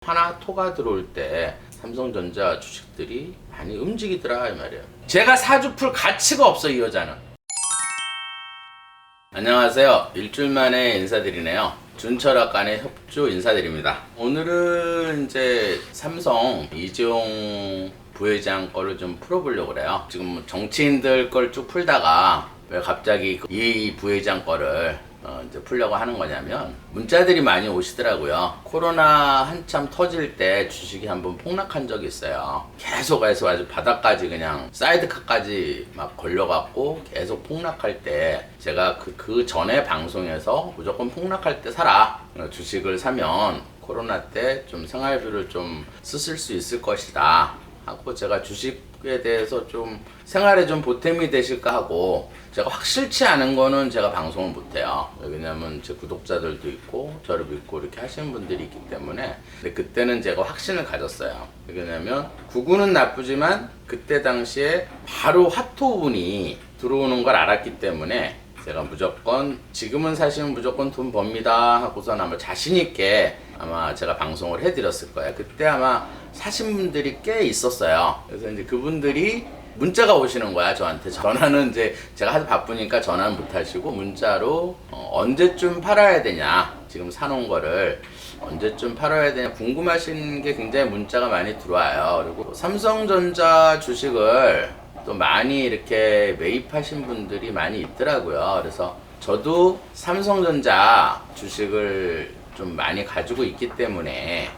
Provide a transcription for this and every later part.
하나 토가 들어올 때 삼성전자 주식들이 많이 움직이더라 이 말이에요. 제가 사주 풀 가치가 없어 이 여자는. 안녕하세요. 일주일 만에 인사드리네요. 준철학관의 협조 인사드립니다. 오늘은 이제 삼성 이재용 부회장 거를 좀 풀어보려고 그래요. 지금 정치인들 걸 쭉 풀다가 왜 갑자기 이 부회장 거를 이제 풀려고 하는 거냐면, 문자들이 많이 오시더라고요. 코로나 한참 터질 때 주식이 한번 폭락한 적이 있어요. 계속 해서 아주 바닥까지 그냥 사이드카까지 막 걸려갖고 계속 폭락할 때, 제가 그 전에 방송에서 무조건 폭락할 때 사라, 주식을 사면 코로나 때 좀 생활비를 좀 쓰실 수 있을 것이다 하고, 제가 주식에 대해서 좀 생활에 좀 보탬이 되실까 하고, 제가 확실치 않은 거는 제가 방송을 못해요. 왜냐면 제 구독자들도 있고 저를 믿고 이렇게 하시는 분들이 있기 때문에. 근데 그때는 제가 확신을 가졌어요. 왜냐면 구구는 나쁘지만 그때 당시에 바로 화토운이 들어오는 걸 알았기 때문에 제가 무조건, 지금은 사실은 무조건 돈 법니다 하고선 아마 자신있게 아마 제가 방송을 해드렸을 거예요. 그때 아마 사신 분들이 꽤 있었어요. 그래서 이제 그분들이 문자가 오시는 거야, 저한테. 전화는 이제 제가 하도 바쁘니까 전화는 못 하시고, 문자로 언제쯤 팔아야 되냐, 지금 사놓은 거를 언제쯤 팔아야 되냐 궁금하신 게 굉장히 문자가 많이 들어와요. 그리고 삼성전자 주식을 또 많이 이렇게 매입하신 분들이 많이 있더라고요. 그래서 저도 삼성전자 주식을 좀 많이 가지고 있기 때문에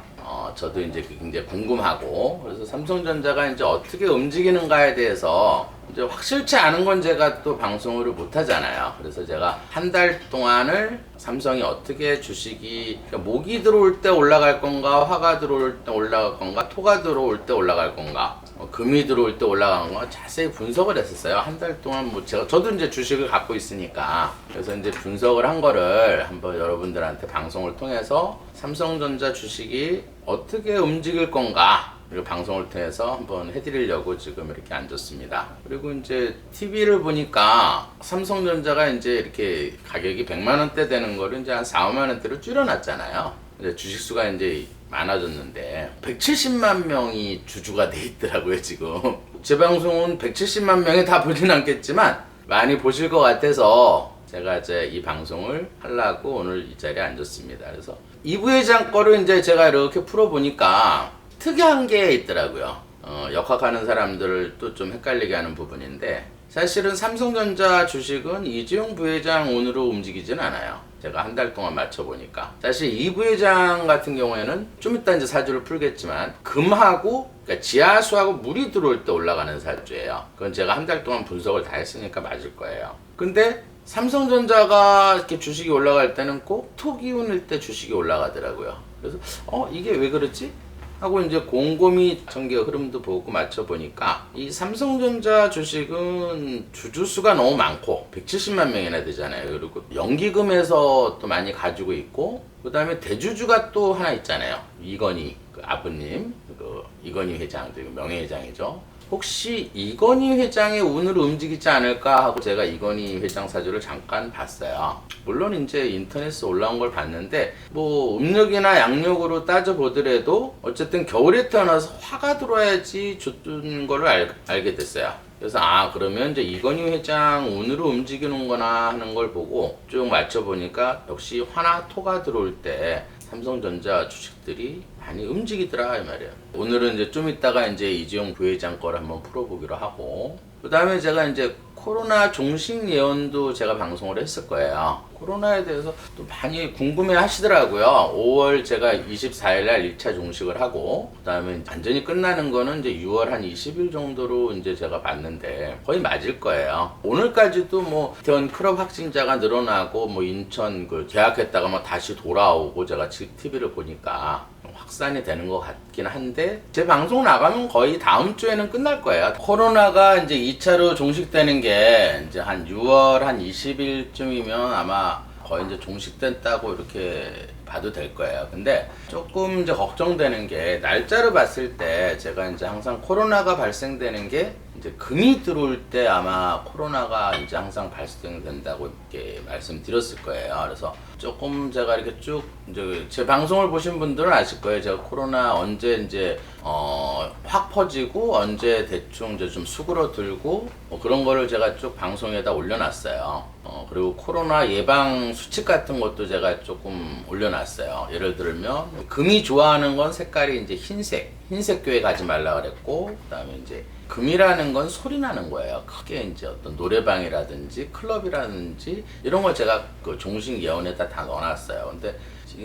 저도 이제 굉장히 궁금하고, 그래서 삼성전자가 이제 어떻게 움직이는가에 대해서 이제 확실치 않은 건 제가 또 방송을 못 하잖아요. 그래서 제가 한 달 동안을 삼성이 어떻게 주식이, 그러니까 목이 들어올 때 올라갈 건가, 화가 들어올 때 올라갈 건가, 토가 들어올 때 올라갈 건가, 금이 들어올 때 올라가는 거 자세히 분석을 했었어요. 한 달 동안 뭐 저도 이제 주식을 갖고 있으니까. 그래서 이제 분석을 한 거를 한번 여러분들한테 방송을 통해서 삼성전자 주식이 어떻게 움직일 건가, 그리고 방송을 통해서 한번 해드리려고 지금 이렇게 앉았습니다. 그리고 이제 TV를 보니까 삼성전자가 이제 이렇게 가격이 100만원대 되는 거를 이제 한 4, 5만원대로 줄여놨잖아요. 이제 주식수가 이제 많아졌는데 170만 명이 주주가 돼 있더라고요, 지금. 제 방송은 170만 명이 다 보진 않겠지만 많이 보실 것 같아서 제가 이제 이 방송을 하려고 오늘 이 자리에 앉았습니다. 그래서 이 부회장 거를 이제 제가 이렇게 풀어보니까 특이한 게 있더라고요. 역학하는 사람들을 또 좀 헷갈리게 하는 부분인데, 사실은 삼성전자 주식은 이재용 부회장 운으로 움직이진 않아요. 제가 한 달 동안 맞춰보니까. 사실 이 부회장 같은 경우에는 좀 이따 이제 사주를 풀겠지만, 금하고, 그러니까 지하수하고 물이 들어올 때 올라가는 사주예요. 그건 제가 한 달 동안 분석을 다 했으니까 맞을 거예요. 근데 삼성전자가 이렇게 주식이 올라갈 때는 꼭 토기운일 때 주식이 올라가더라고요. 그래서 이게 왜 그렇지? 하고 이제 곰곰이 전기 흐름도 보고 맞춰보니까, 이 삼성전자 주식은 주주수가 너무 많고 170만 명이나 되잖아요. 그리고 연기금에서 또 많이 가지고 있고, 그 다음에 대주주가 또 하나 있잖아요. 이건희 아버님, 이건희 회장, 명예회장이죠. 혹시 이건희 회장의 운으로 움직이지 않을까 하고 제가 이건희 회장 사주를 잠깐 봤어요. 물론 이제 인터넷에 올라온 걸 봤는데, 뭐 음력이나 양력으로 따져보더라도 어쨌든 겨울에 태어나서 화가 들어야지 좋은 거를 알게 됐어요. 그래서 그러면 이제 이건희 회장 운으로 움직이는 거나 하는 걸 보고 쭉 맞춰보니까 역시 화나 토가 들어올 때 삼성전자 주식들이 많이 움직이더라 이 말이에요. 오늘은 이제 좀 이따가 이제 이재용 부회장 거를 한번 풀어보기로 하고, 그 다음에 제가 이제 코로나 종식 예언도 제가 방송을 했을 거예요. 코로나에 대해서 또 많이 궁금해 하시더라고요. 5월 제가 24일날 1차 종식을 하고, 그 다음에 완전히 끝나는 거는 이제 6월 한 20일 정도로 이제 제가 봤는데 거의 맞을 거예요. 오늘까지도 뭐 이태원 클럽 확진자가 늘어나고, 뭐 인천 계약했다가 뭐 다시 돌아오고, 제가 지금 TV를 보니까 확산이 되는 것 같긴 한데, 제 방송 나가면 거의 다음 주에는 끝날 거예요. 코로나가 이제 2차로 종식되는 게 이제 한 6월 한 20일쯤이면 아마 거의 이제 종식됐다고 이렇게 봐도 될 거예요. 근데 조금 이제 걱정되는 게, 날짜를 봤을 때 제가 이제 항상 코로나가 발생되는 게 이제 금이 들어올 때 아마 코로나가 이제 항상 발생된다고 이렇게 말씀드렸을 거예요. 그래서 조금 제가 이렇게 쭉 이제 제 방송을 보신 분들은 아실 거예요. 제가 코로나 언제 이제 확 퍼지고 언제 대충 이제 좀 수그러들고 뭐 그런 거를 제가 쭉 방송에다 올려놨어요. 그리고 코로나 예방 수칙 같은 것도 제가 조금 올려놨어요. 예를 들면 금이 좋아하는 건 색깔이 이제 흰색 교회 가지 말라 그랬고, 그다음에 이제 금이라는 건 소리 나는 거예요. 크게 이제 어떤 노래방이라든지 클럽이라든지 이런 걸 제가 그 종식 예언에다 다 넣어놨어요. 근데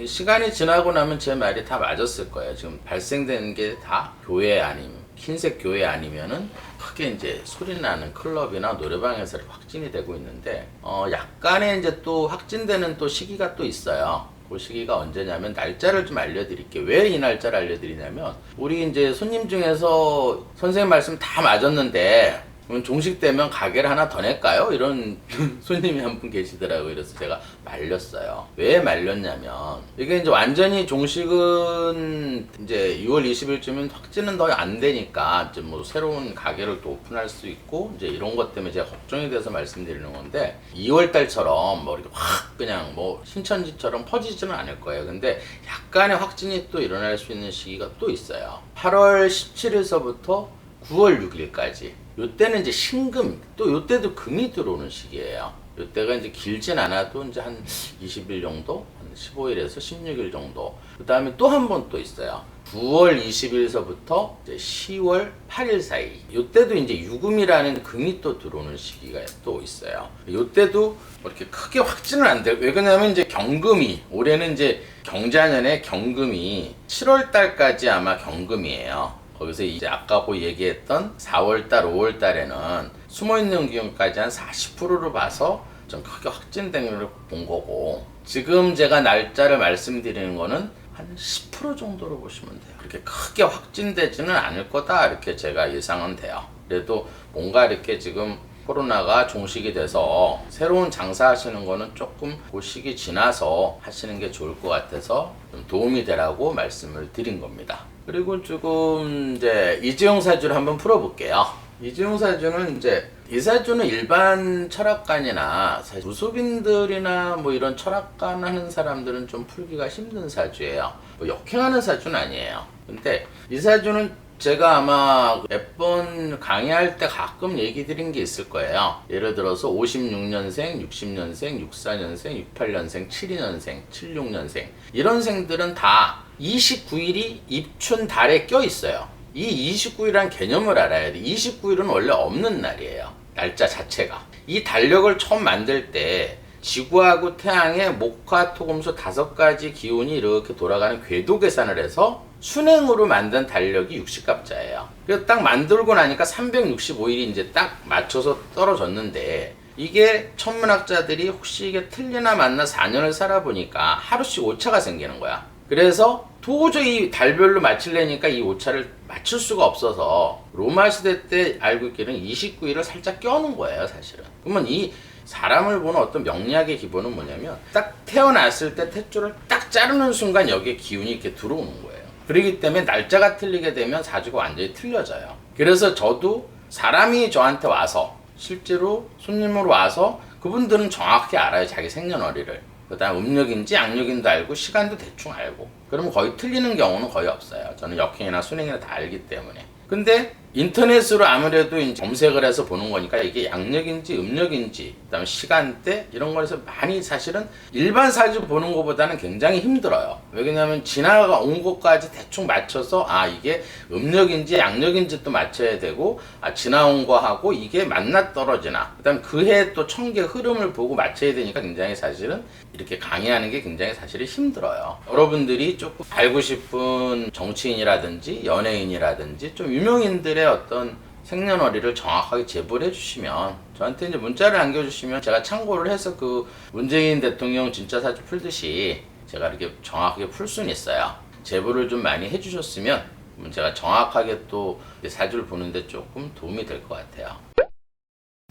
시간이 지나고 나면 제 말이 다 맞았을 거예요. 지금 발생되는 게 다 교회 아니면 흰색 교회 아니면은 크게 이제 소리 나는 클럽이나 노래방에서 확진이 되고 있는데 약간의 이제 또 확진되는 또 시기가 또 있어요. 그 시기가 언제냐면 날짜를 좀 알려드릴게요. 왜 이 날짜를 알려드리냐면 우리 이제 손님 중에서 선생님 말씀 다 맞았는데 그럼 종식되면 가게를 하나 더 낼까요? 이런 손님이 한 분 계시더라고요. 그래서 제가 말렸어요. 왜 말렸냐면 이게 이제 완전히 종식은 이제 6월 20일쯤은 확진은 더 안 되니까 이제 뭐 새로운 가게를 또 오픈할 수 있고 이제 이런 것 때문에 제가 걱정이 돼서 말씀드리는 건데 2월 달처럼 뭐 이렇게 확 그냥 뭐 신천지처럼 퍼지지는 않을 거예요. 근데 약간의 확진이 또 일어날 수 있는 시기가 또 있어요. 8월 17일서부터 9월 6일까지 요때는 이제 신금, 또 요때도 금이 들어오는 시기예요. 요때가 이제 길진 않아도 이제 한 20일 정도, 한 15일에서 16일 정도. 그 다음에 또 한 번 또 있어요. 9월 20일서부터 이제 10월 8일 사이. 요때도 이제 유금이라는 금이 또 들어오는 시기가 또 있어요. 요때도 뭐 이렇게 크게 확진은 안 돼요. 왜 그러냐면 이제 경금이, 올해는 이제 경자년에 경금이 7월 달까지 아마 경금이에요. 거기서 이제 아까 그 얘기했던 4월달, 5월달에는 숨어있는 기운까지 한 40%를 봐서 좀 크게 확진된 걸 본 거고, 지금 제가 날짜를 말씀드리는 거는 한 10% 정도로 보시면 돼요. 그렇게 크게 확진되지는 않을 거다 이렇게 제가 예상은 돼요. 그래도 뭔가 이렇게 지금 코로나가 종식이 돼서 새로운 장사 하시는 거는 조금 그 시기 지나서 하시는 게 좋을 것 같아서 좀 도움이 되라고 말씀을 드린 겁니다. 그리고 조금 이제 이재용 사주를 한번 풀어볼게요. 이재용 사주는 이제 이 사주는 일반 철학관이나 무속인들이나 뭐 이런 철학관 하는 사람들은 좀 풀기가 힘든 사주예요. 뭐 역행하는 사주는 아니에요. 근데 이 사주는 제가 아마 몇 번 강의할 때 가끔 얘기 드린 게 있을 거예요. 예를 들어서 56년생, 60년생, 64년생, 68년생, 72년생, 76년생 이런 생들은 다 29일이 입춘 달에 껴 있어요. 이 29일이란 개념을 알아야 돼. 29일은 원래 없는 날이에요. 날짜 자체가. 이 달력을 처음 만들 때 지구하고 태양의 목화 토금수 5가지 기운이 이렇게 돌아가는 궤도 계산을 해서 순행으로 만든 달력이 60갑자예요. 그래서 딱 만들고 나니까 365일이 이제 딱 맞춰서 떨어졌는데, 이게 천문학자들이 혹시 이게 틀리나 맞나 4년을 살아보니까 하루씩 오차가 생기는 거야. 그래서 도저히 달별로 맞추려니까 이 오차를 맞출 수가 없어서 로마 시대 때 알고 있기는 29일을 살짝 껴놓은 거예요, 사실은. 그러면 이 사람을 보는 어떤 명리학의 기본은 뭐냐면 딱 태어났을 때 탯줄을 딱 자르는 순간 여기에 기운이 이렇게 들어오는 거예요. 그렇기 때문에 날짜가 틀리게 되면 사주가 완전히 틀려져요. 그래서 저도 사람이 저한테 와서 실제로 손님으로 와서 그분들은 정확히 알아요. 자기 생년월일을. 그 다음 음력인지 양력인도 알고 시간도 대충 알고. 그러면 거의 틀리는 경우는 거의 없어요. 저는 역행이나 순행이나 다 알기 때문에. 근데 인터넷으로 아무래도 이제 검색을 해서 보는 거니까 이게 양력인지 음력인지 그다음에 시간대 이런 거에서 많이 사실은 일반 사주 보는 것보다는 굉장히 힘들어요. 왜냐면 지나가 온 것까지 대충 맞춰서 이게 음력인지 양력인지 또 맞춰야 되고 지나온 거하고 이게 맞나 떨어지나 그다음 그 해 또 천개 흐름을 보고 맞춰야 되니까 굉장히 사실은 이렇게 강의하는 게 굉장히 사실은 힘들어요. 여러분들이 조금 알고 싶은 정치인이라든지 연예인이라든지 좀 유명인들의 어떤 생년월일을 정확하게 제보를 해주시면 저한테 이제 문자를 남겨주시면 제가 참고를 해서 그 문재인 대통령 진짜 사주 풀듯이 제가 이렇게 정확하게 풀 수는 있어요. 제보를 좀 많이 해주셨으면 제가 정확하게 또 사주를 보는데 조금 도움이 될 것 같아요.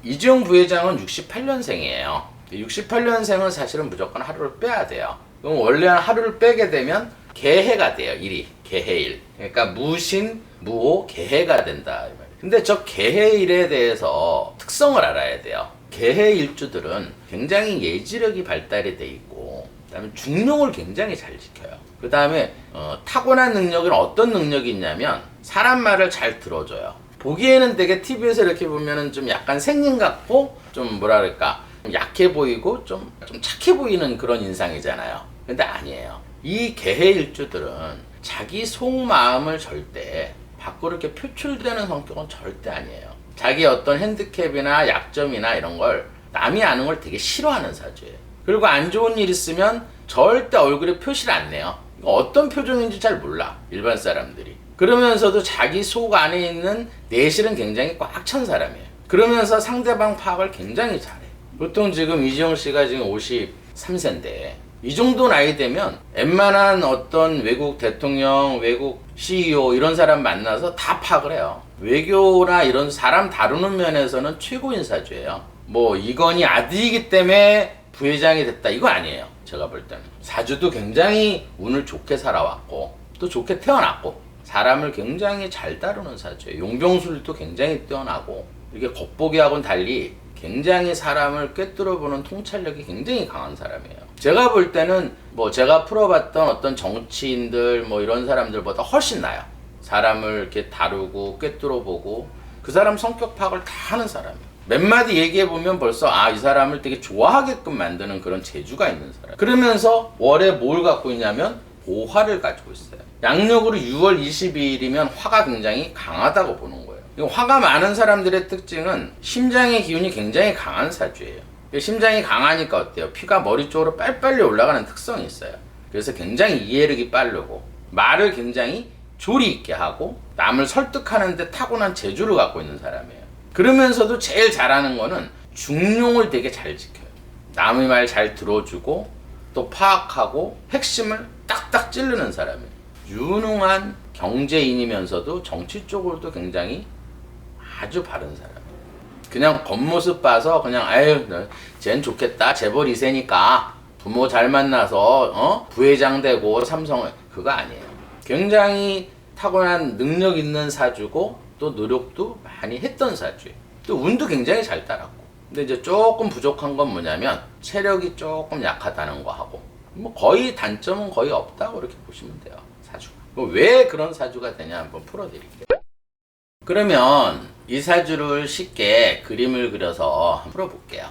이재용 부회장은 68년생이에요. 68년생은 사실은 무조건 하루를 빼야 돼요. 그럼 원래 하루를 빼게 되면 개해가 돼요. 일이 개해일. 그러니까 무신, 무호, 개해가 된다. 근데 저 개해일에 대해서 특성을 알아야 돼요. 개해일주들은 굉장히 예지력이 발달이 돼 있고 그다음에 중용을 굉장히 잘 지켜요. 그다음에 타고난 능력은 어떤 능력이 있냐면 사람 말을 잘 들어줘요. 보기에는 되게 TV에서 이렇게 보면은 좀 약간 생긴 같고 좀 뭐랄까 약해 보이고 좀 착해 보이는 그런 인상이잖아요. 근데 아니에요. 이 개해 일주들은 자기 속마음을 절대 밖으로 이렇게 표출되는 성격은 절대 아니에요. 자기 어떤 핸디캡이나 약점이나 이런 걸 남이 아는 걸 되게 싫어하는 사주예요. 그리고 안 좋은 일 있으면 절대 얼굴에 표시를 안 내요. 어떤 표정인지 잘 몰라, 일반 사람들이. 그러면서도 자기 속 안에 있는 내실은 굉장히 꽉 찬 사람이에요. 그러면서 상대방 파악을 굉장히 잘해. 보통 지금 이지영 씨가 지금 53세인데 이 정도 나이 되면 웬만한 어떤 외국 대통령, 외국 CEO 이런 사람 만나서 다 파악을 해요. 외교나 이런 사람 다루는 면에서는 최고인 사주예요. 뭐 이건희 아들이기 때문에 부회장이 됐다 이거 아니에요. 제가 볼 때는 사주도 굉장히 운을 좋게 살아왔고 또 좋게 태어났고 사람을 굉장히 잘 다루는 사주예요. 용병술도 굉장히 뛰어나고 이렇게 겉보기하고는 달리 굉장히 사람을 꿰뚫어보는 통찰력이 굉장히 강한 사람이에요. 제가 볼 때는 뭐 제가 풀어봤던 어떤 정치인들 뭐 이런 사람들보다 훨씬 나아요. 사람을 이렇게 다루고 꿰뚫어보고 그 사람 성격 파악을 다 하는 사람이에요. 몇 마디 얘기해보면 벌써 이 사람을 되게 좋아하게끔 만드는 그런 재주가 있는 사람. 그러면서 월에 뭘 갖고 있냐면 오화를 가지고 있어요. 양력으로 6월 22일이면 화가 굉장히 강하다고 보는 거예요. 화가 많은 사람들의 특징은 심장의 기운이 굉장히 강한 사주예요. 심장이 강하니까 어때요? 피가 머리 쪽으로 빨리빨리 올라가는 특성이 있어요. 그래서 굉장히 이해력이 빠르고 말을 굉장히 조리 있게 하고 남을 설득하는 데 타고난 재주를 갖고 있는 사람이에요. 그러면서도 제일 잘하는 거는 중용을 되게 잘 지켜요. 남의 말 잘 들어주고 또 파악하고 핵심을 딱딱 찌르는 사람이에요. 유능한 경제인이면서도 정치 쪽으로도 굉장히 아주 바른 사람이에요. 그냥 겉모습 봐서 그냥 쟤는 좋겠다 재벌 2세니까 부모 잘 만나서 부회장 되고 삼성 그거 아니에요. 굉장히 타고난 능력 있는 사주고 또 노력도 많이 했던 사주예요. 또 운도 굉장히 잘 따랐고. 근데 이제 조금 부족한 건 뭐냐면 체력이 조금 약하다는 거 하고 뭐 거의 단점은 거의 없다고 이렇게 보시면 돼요. 사주가. 왜 그런 사주가 되냐 한번 풀어드릴게요. 그러면 이 사주를 쉽게 그림을 그려서 풀어볼게요.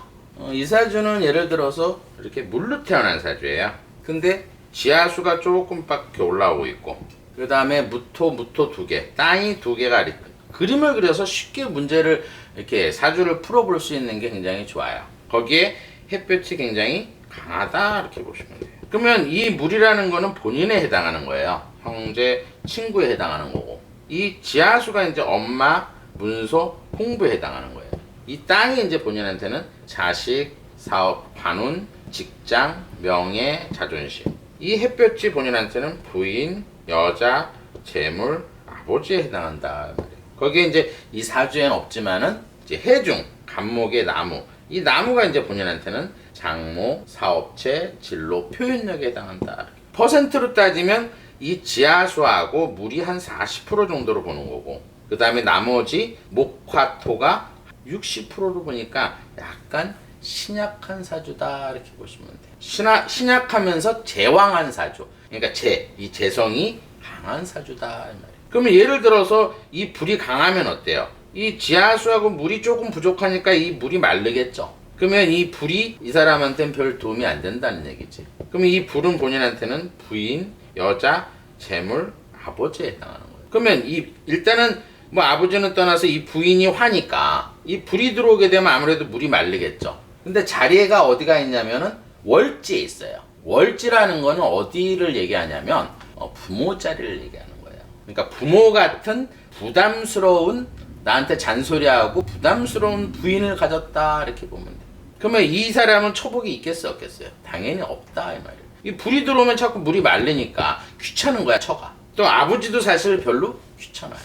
이 사주는 예를 들어서 이렇게 물로 태어난 사주예요. 근데 지하수가 조금밖에 올라오고 있고 그 다음에 무토 2개, 땅이 2개가 이렇게 그림을 그려서 쉽게 문제를 이렇게 사주를 풀어볼 수 있는 게 굉장히 좋아요. 거기에 햇볕이 굉장히 강하다 이렇게 보시면 돼요. 그러면 이 물이라는 거는 본인에 해당하는 거예요. 형제, 친구에 해당하는 거고 이 지하수가 이제 엄마, 문서, 홍부에 해당하는 거예요. 이 땅이 이제 본인한테는 자식, 사업, 관운, 직장, 명예, 자존심. 이 햇볕이 본인한테는 부인, 여자, 재물, 아버지에 해당한다. 거기에 이제 이 사주에는 없지만은 이제 해중, 간목의 나무. 이 나무가 이제 본인한테는 장모, 사업체, 진로, 표현력에 해당한다. 퍼센트로 따지면 이 지하수하고 물이 한 40% 정도로 보는 거고 그 다음에 나머지 목화토가 60%로 보니까 약간 신약한 사주다 이렇게 보시면 돼요. 신약하면서 제왕한 사주. 그러니까 이 재성이 강한 사주다 이 말이에요. 그러면 예를 들어서 이 불이 강하면 어때요? 이 지하수하고 물이 조금 부족하니까 이 물이 마르겠죠. 그러면 이 불이 이 사람한테는 별 도움이 안 된다는 얘기지. 그러면 이 불은 본인한테는 부인, 여자, 재물, 아버지에 해당하는 거예요. 그러면 일단은 뭐 아버지는 떠나서 이 부인이 화니까 이 불이 들어오게 되면 아무래도 물이 마르겠죠. 근데 자리가 어디가 있냐면은 월지에 있어요. 월지라는 거는 어디를 얘기하냐면 부모 자리를 얘기하는 거예요. 그러니까 부모 같은 부담스러운 나한테 잔소리하고 부담스러운 부인을 가졌다 이렇게 보면 돼. 그러면 이 사람은 초복이 있겠어요 없겠어요? 당연히 없다 이 말이에요. 이 불이 들어오면 자꾸 물이 마르니까 귀찮은 거야 처가. 또 아버지도 사실 별로 귀찮아요.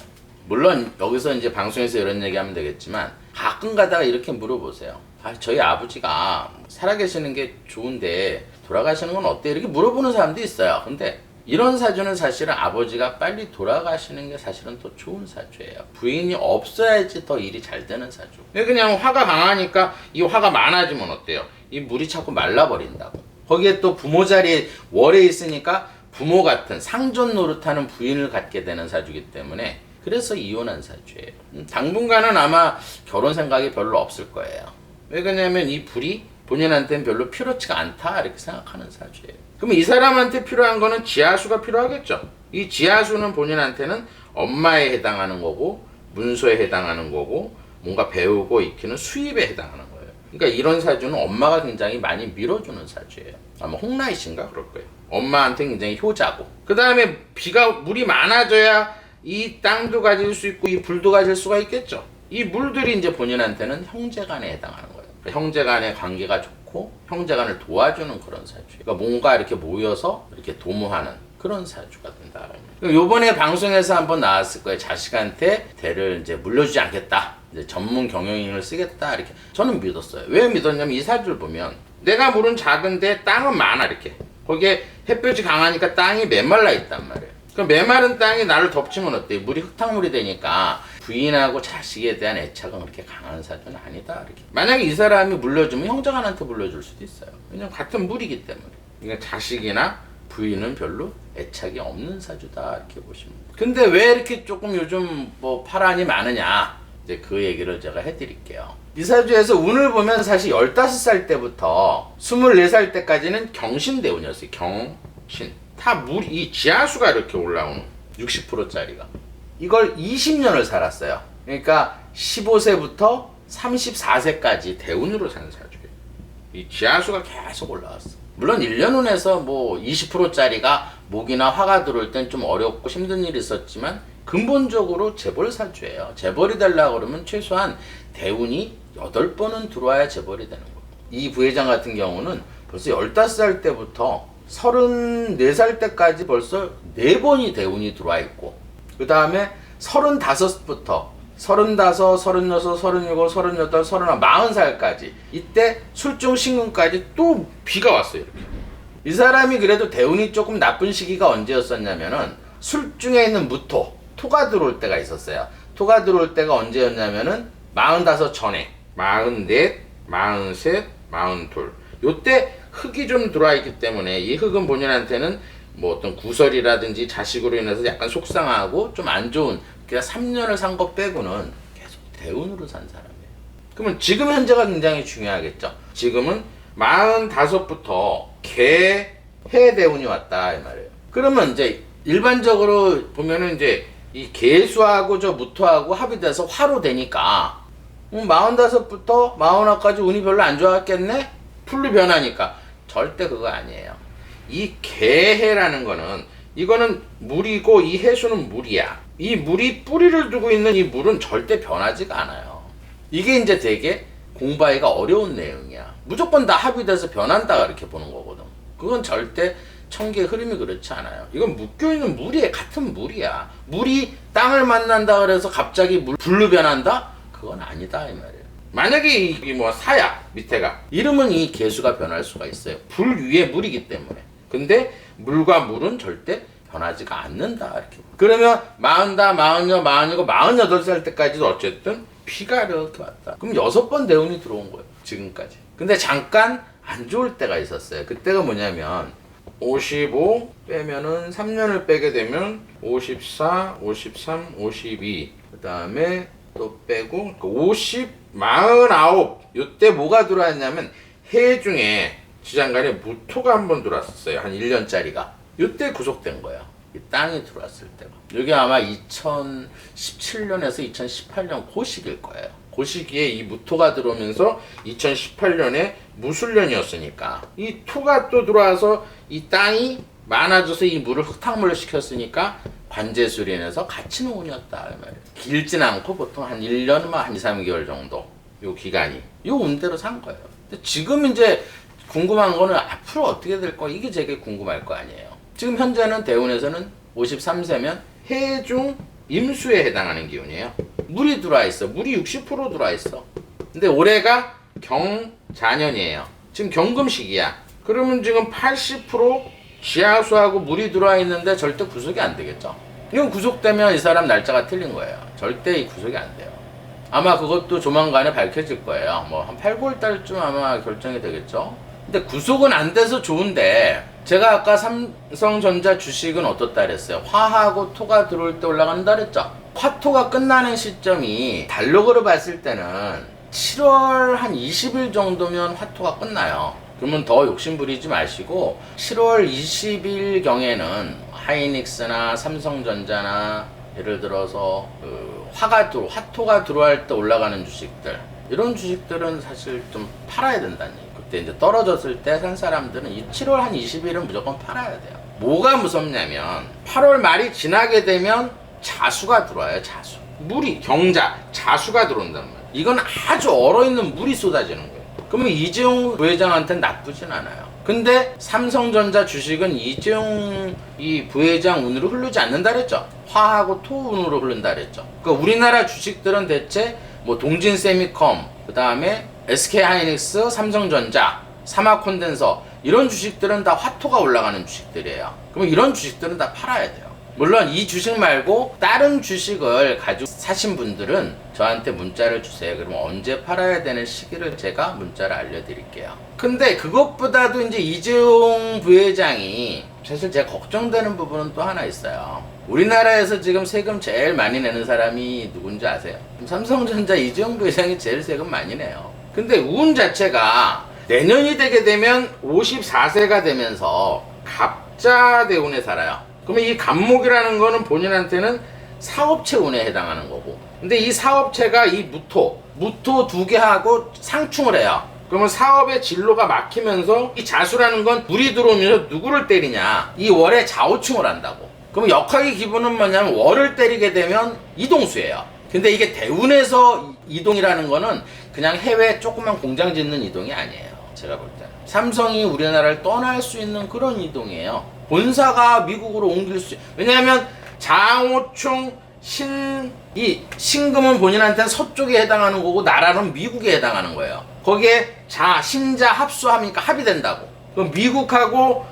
물론 여기서 이제 방송에서 이런 얘기하면 되겠지만 가끔 가다가 이렇게 물어보세요. 저희 아버지가 살아계시는 게 좋은데 돌아가시는 건 어때? 이렇게 물어보는 사람도 있어요. 근데 이런 사주는 사실은 아버지가 빨리 돌아가시는 게 사실은 더 좋은 사주예요. 부인이 없어야지 더 일이 잘 되는 사주. 그냥 화가 강하니까 이 화가 많아지면 어때요? 이 물이 자꾸 말라버린다고. 거기에 또 부모 자리에 월에 있으니까 부모 같은 상존 노릇하는 부인을 갖게 되는 사주이기 때문에 그래서 이혼한 사주예요. 당분간은 아마 결혼 생각이 별로 없을 거예요. 왜 그러냐면 이 불이 본인한테는 별로 필요치가 않다 이렇게 생각하는 사주예요. 그럼 이 사람한테 필요한 거는 지하수가 필요하겠죠. 이 지하수는 본인한테는 엄마에 해당하는 거고 문서에 해당하는 거고 뭔가 배우고 익히는 수입에 해당하는 거예요. 그러니까 이런 사주는 엄마가 굉장히 많이 밀어주는 사주예요. 아마 홍라이 씨인가 그럴 거예요. 엄마한테 굉장히 효자고 그 다음에 물이 많아져야 이 땅도 가질 수 있고 이 불도 가질 수가 있겠죠. 이 물들이 이제 본인한테는 형제간에 해당하는 거예요. 형제간의 관계가 좋고 형제간을 도와주는 그런 사주. 그러니까 뭔가 이렇게 모여서 이렇게 도모하는 그런 사주가 된다. 요번에 방송에서 한번 나왔을 거예요. 자식한테 대를 이제 물려주지 않겠다. 이제 전문 경영인을 쓰겠다. 이렇게 저는 믿었어요. 왜 믿었냐면 이 사주를 보면 내가 물은 작은데 땅은 많아 이렇게. 거기에 햇볕이 강하니까 땅이 메말라 있단 말이에요. 그럼 메마른 땅이 나를 덮치면 어때? 물이 흙탕물이 되니까 부인하고 자식에 대한 애착은 그렇게 강한 사주는 아니다. 이렇게. 만약에 이 사람이 물려주면 형제간한테 물려줄 수도 있어요. 왜냐면 같은 물이기 때문에. 그러니까 자식이나 부인은 별로 애착이 없는 사주다 이렇게 보시면 돼요. 근데 왜 이렇게 조금 요즘 뭐 파란이 많으냐? 이제 그 얘기를 제가 해드릴게요. 이 사주에서 운을 보면 사실 15살 때부터 24살 때까지는 경신대운이었어요. 경신. 다 이 지하수가 이렇게 올라오는 60%짜리가. 이걸 20년을 살았어요. 그러니까 15세부터 34세까지 대운으로 산 사주예요. 이 지하수가 계속 올라왔어. 물론 1년 운에서 뭐 20%짜리가 목이나 화가 들어올 땐 좀 어렵고 힘든 일이 있었지만 근본적으로 재벌 사주예요. 재벌이 되려고 그러면 최소한 대운이 8번은 들어와야 재벌이 되는 거예요. 이 부회장 같은 경우는 벌써 15살 때부터 34살 때까지 벌써 4번이 대운이 들어와 있고 그 다음에 35부터 35, 36, 37, 38, 39, 40살까지 이때 술중 신금까지 또 비가 왔어요. 이렇게. 이 사람이 그래도 대운이 조금 나쁜 시기가 언제였었냐면은 술중에 있는 무토, 토가 들어올 때가 있었어요. 토가 들어올 때가 언제였냐면은 45 전에 44, 43, 42 요때 흙이 좀 들어와 있기 때문에 이 흙은 본인한테는 뭐 어떤 구설이라든지 자식으로 인해서 약간 속상하고 좀 안 좋은 그냥 3년을 산 거 빼고는 계속 대운으로 산 사람이에요. 그러면 지금 현재가 굉장히 중요하겠죠. 지금은 45부터 개, 해 대운이 왔다 이 말이에요. 그러면 이제 일반적으로 보면은 이제 이 개수하고 저 무토하고 합이 돼서 화로 되니까 45부터 41까지 운이 별로 안 좋았겠네? 풀로 변하니까 절대 그거 아니에요. 이 개해라는 거는 이거는 물이고 이 해수는 물이야. 이 물이 뿌리를 두고 있는 이 물은 절대 변하지가 않아요. 이게 이제 되게 공부하기가 어려운 내용이야. 무조건 다 합의돼서 변한다 이렇게 보는 거거든. 그건 절대 천계의 흐름이 그렇지 않아요. 이건 묶여있는 물이에요. 같은 물이야. 물이 땅을 만난다 그래서 갑자기 불로 변한다? 그건 아니다 이 말이에요. 만약에 이 뭐 사야 밑에가 이러면 이 개수가 변할 수가 있어요. 불 위에 물이기 때문에. 근데 물과 물은 절대 변하지가 않는다 이렇게. 그러면 40, 40, 40이고 48살 때까지도 어쨌든 피가 이렇게 왔다. 그럼 6번 대운이 들어온 거예요. 지금까지. 근데 잠깐 안 좋을 때가 있었어요. 그때가 뭐냐면 55 빼면은 3년을 빼게 되면 54, 53, 52 그 다음에 또 빼고 50, 49 요때 뭐가 들어왔냐면 해 중에 지장간에 무토가 한번 들어왔었어요. 한 1년짜리가. 요때 구속된 거예요. 이 땅이 들어왔을 때가. 여기 아마 2017년에서 2018년 그 시기일 거예요. 그 시기에 이 무토가 들어오면서 2018년에 무술년이었으니까 이 토가 또 들어와서 이 땅이 많아져서 이 물을 흙탕물로 시켰으니까 관제술이 인해서 갇히는 운이었다 말이에요. 길진 않고 보통 한 1년만 한 2, 3개월 정도 요 기간이 요 운대로 산 거예요. 근데 지금 이제 궁금한 거는 앞으로 어떻게 될 거야 이게 되게 궁금할 거 아니에요. 지금 현재는 대운에서는 53세면 해중 임수에 해당하는 기운이에요. 물이 들어와 있어. 물이 60% 들어와 있어. 근데 올해가 경자년이에요. 지금 경금시기야. 그러면 지금 80% 지하수하고 물이 들어와 있는데 절대 구속이 안 되겠죠. 이건 구속되면 이 사람 날짜가 틀린 거예요. 절대 이 구속이 안 돼요. 아마 그것도 조만간에 밝혀질 거예요. 뭐 한 8, 9월 달쯤 아마 결정이 되겠죠. 근데 구속은 안 돼서 좋은데, 제가 아까 삼성전자 주식은 어떻다 그랬어요? 화하고 토가 들어올 때 올라간다 그랬죠? 화토가 끝나는 시점이 달력으로 봤을 때는 7월 한 20일 정도면 화토가 끝나요. 그러면 더 욕심 부리지 마시고 7월 20일 경에는 하이닉스나 삼성전자나 예를 들어서 화토가 들어올 때 올라가는 주식들, 이런 주식들은 사실 좀 팔아야 된다는 얘기. 그때 이제 떨어졌을 때 산 사람들은 이 7월 한 20일은 무조건 팔아야 돼요. 뭐가 무섭냐면 8월 말이 지나게 되면 자수가 들어와요. 자수. 물이 자수가 들어온단 말이에요. 이건 아주 얼어있는 물이 쏟아지는 거예요. 그러면 이재용 부회장한테는 나쁘진 않아요. 근데 삼성전자 주식은 이재용 이 부회장 운으로 흐르지 않는다 그랬죠. 화하고 토 운으로 흐른다 그랬죠. 그러니까 우리나라 주식들은 대체 뭐 동진세미컴, 그 다음에 SK하이닉스, 삼성전자, 삼화콘덴서, 이런 주식들은 다 화토가 올라가는 주식들이에요. 그러면 이런 주식들은 다 팔아야 돼요. 물론 이 주식 말고 다른 주식을 가지고 사신 분들은 저한테 문자를 주세요. 그러면 언제 팔아야 되는 시기를 제가 문자를 알려드릴게요. 근데 그것보다도 이제 이재용 부회장이 사실 제가 걱정되는 부분은 또 하나 있어요. 우리나라에서 지금 세금 제일 많이 내는 사람이 누군지 아세요? 삼성전자 이재용 부회장이 제일 세금 많이 내요. 근데 운 자체가 내년이 되게 되면 54세가 되면서 갑자대운에 살아요. 그러면 이 갑목이라는 거는 본인한테는 사업체 운에 해당하는 거고, 근데 이 사업체가 이 무토 두 개하고 상충을 해요. 그러면 사업의 진로가 막히면서 이 자수라는 건 물이 들어오면서 누구를 때리냐, 이 월에 좌우충을 한다고. 그럼 역학의 기본은 뭐냐면 월을 때리게 되면 이동수예요. 근데 이게 대운에서 이동이라는 거는 그냥 해외 조그만 공장 짓는 이동이 아니에요. 제가 볼 때 삼성이 우리나라를 떠날 수 있는 그런 이동이에요. 본사가 미국으로 옮길 수, 왜냐하면 장호충 이 신금은 본인한테는 서쪽에 해당하는 거고 나라는 미국에 해당하는 거예요. 거기에 신자 합수하니까 합이 된다고. 그럼 미국하고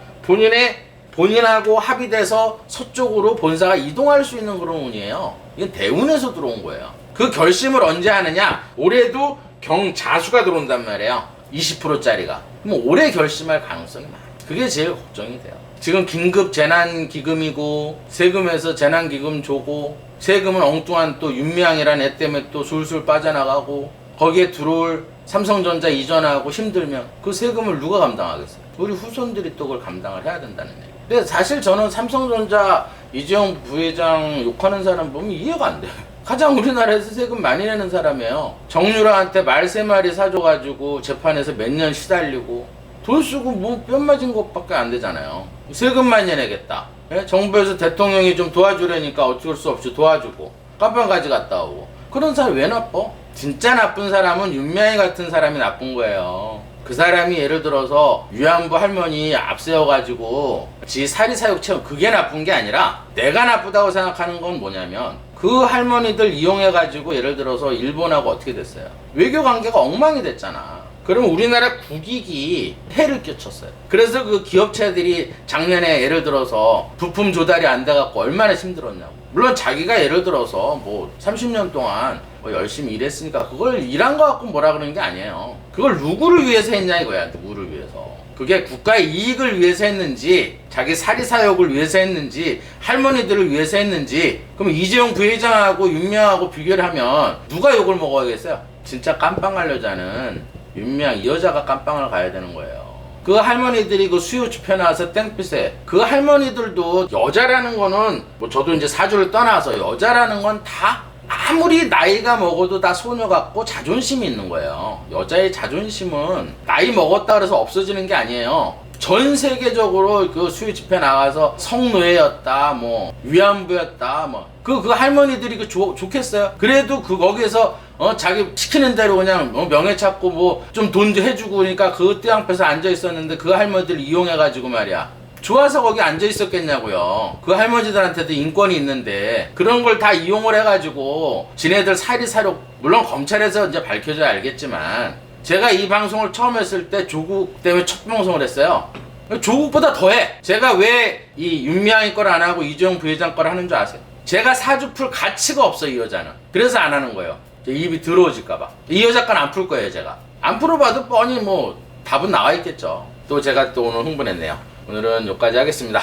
본인하고 합의돼서 서쪽으로 본사가 이동할 수 있는 그런 운이에요. 이건 대운에서 들어온 거예요. 그 결심을 언제 하느냐? 올해도 경자수가 들어온단 말이에요. 20%짜리가. 그럼 올해 결심할 가능성이 많아요. 그게 제일 걱정이 돼요. 지금 긴급 재난기금이고 세금에서 재난기금 줘고 세금은 엉뚱한 또 윤미향이라는 애 때문에 또 술술 빠져나가고 거기에 들어올 삼성전자 이전하고 힘들면 그 세금을 누가 감당하겠어요? 우리 후손들이 또 그걸 감당을 해야 된다는 얘기. 근데 사실 저는 삼성전자 이재용 부회장 욕하는 사람 보면 이해가 안 돼요. 가장 우리나라에서 세금 많이 내는 사람이에요. 정유라한테 말 3마리 사줘가지고 재판에서 몇 년 시달리고 돈 쓰고 뭐 뼈 맞은 것밖에 안 되잖아요. 세금 많이 내겠다. 예? 정부에서 대통령이 좀 도와주려니까 어쩔 수 없이 도와주고 깜빵까지 갔다 오고. 그런 사람 왜 나빠? 진짜 나쁜 사람은 윤미향 같은 사람이 나쁜 거예요. 그 사람이 예를 들어서 위안부 할머니 앞세워가지고 지 사리사욕 채운, 그게 나쁜 게 아니라 내가 나쁘다고 생각하는 건 뭐냐면 그 할머니들 이용해가지고 예를 들어서 일본하고 어떻게 됐어요? 외교 관계가 엉망이 됐잖아. 그러면 우리나라 국익이 해를 끼쳤어요. 그래서 그 기업체들이 작년에 예를 들어서 부품 조달이 안 돼갖고 얼마나 힘들었냐고. 물론 자기가 예를 들어서 뭐 30년 동안 뭐 열심히 일했으니까 그걸 일한 거 갖고 뭐라 그러는 게 아니에요. 그걸 누구를 위해서 했냐 이거야. 누구를 위해서. 그게 국가의 이익을 위해서 했는지, 자기 사리사욕을 위해서 했는지, 할머니들을 위해서 했는지. 그럼 이재용 부회장하고 윤미향하고 비교를 하면 누가 욕을 먹어야겠어요? 진짜 깜빵 갈 여자는 윤미향 이 여자가 깜빵을 가야 되는 거예요. 그 할머니들이 그 수요 집회 나와서 땡빛에, 그 할머니들도 여자라는 거는 뭐 저도 이제 사주를 떠나서 여자라는 건 다 아무리 나이가 먹어도 다 소녀 같고 자존심이 있는 거예요. 여자의 자존심은 나이 먹었다 그래서 없어지는 게 아니에요. 전 세계적으로 그 수요 집회 나가서 성노예였다, 뭐 위안부였다, 뭐 그 할머니들이 좋겠어요? 그래도 거기에서 자기 시키는 대로 그냥 명예 찾고 뭐 좀 돈도 해주고 그러니까 그 떼 앞에서 앉아 있었는데 그 할머니들 이용해가지고 말이야. 좋아서 거기 앉아 있었겠냐고요. 그 할머니들한테도 인권이 있는데 그런 걸 다 이용을 해가지고 지네들 사리사욕, 물론 검찰에서 이제 밝혀져야 알겠지만, 제가 이 방송을 처음 했을 때 조국 때문에 첫 방송을 했어요. 조국보다 더해. 제가 왜 이 윤미향이 걸 안 하고 이재용 부회장 걸 하는 줄 아세요? 제가 사주 풀 가치가 없어, 이 여자는. 그래서 안 하는 거예요. 입이 더러워질까봐. 이 여자 건 안 풀 거예요, 제가. 안 풀어봐도 뻔히 뭐 답은 나와 있겠죠. 또 제가 또 오늘 흥분했네요. 오늘은 여기까지 하겠습니다.